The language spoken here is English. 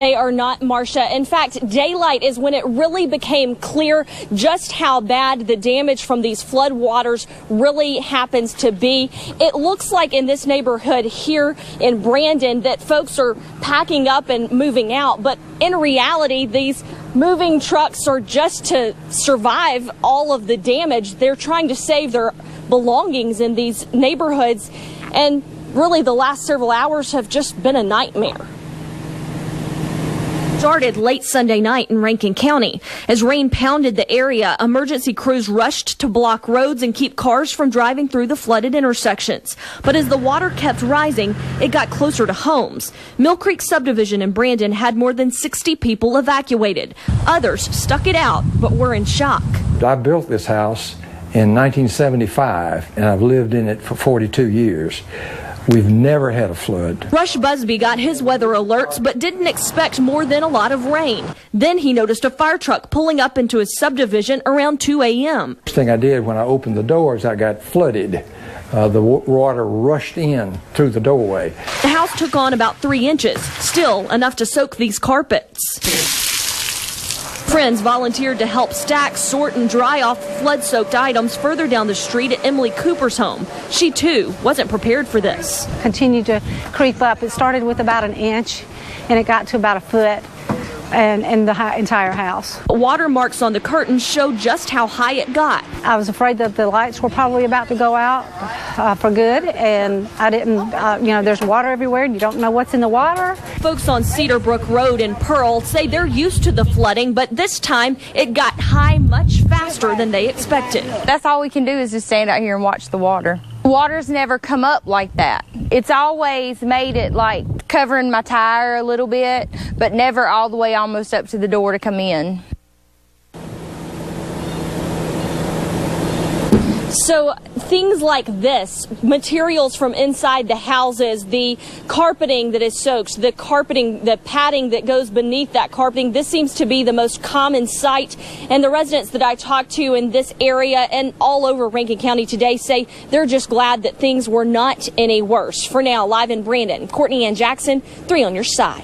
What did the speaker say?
They are not, Marcia. In fact, daylight is when it really became clear just how bad the damage from these flood waters really happens to be. It looks like in this neighborhood here in Brandon that folks are packing up and moving out. But in reality, these moving trucks are just to survive all of the damage. They're trying to save their belongings in these neighborhoods. And really, the last several hours have just been a nightmare. Started late Sunday night in Rankin County. As rain pounded the area, emergency crews rushed to block roads and keep cars from driving through the flooded intersections. But as the water kept rising, it got closer to homes. Mill Creek subdivision in Brandon had more than 60 people evacuated. Others stuck it out, but were in shock. I built this house in 1975, and I've lived in it for 42 years. We've never had a flood. Rush Busby got his weather alerts, but didn't expect more than a lot of rain. Then he noticed a fire truck pulling up into his subdivision around 2 a.m. First thing I did when I opened the doors, I got flooded. The water rushed in through the doorway. The house took on about 3 inches, still enough to soak these carpets. Friends volunteered to help stack, sort, and dry off flood-soaked items further down the street at Emily Cooper's home. She, too, wasn't prepared for this. Continued to creep up. It started with about an inch, and it got to about a foot in the entire house. Watermarks on the curtains showed just how high it got. I was afraid that the lights were probably about to go out for good, and I didn't, there's water everywhere, and you don't know what's in the water. Folks on Cedar Brook Road in Pearl say they're used to the flooding, but this time it got high much faster than they expected. That's all we can do is just stand out here and watch the water. Water's never come up like that. It's always made it like covering my tire a little bit, but never all the way almost up to the door to come in. So things like this, materials from inside the houses, the carpeting that is soaked, the padding that goes beneath that carpeting, this seems to be the most common sight. And the residents that I talked to in this area and all over Rankin County today say they're just glad that things were not any worse. For now, live in Brandon, Courtney Ann Jackson, 3 on your side.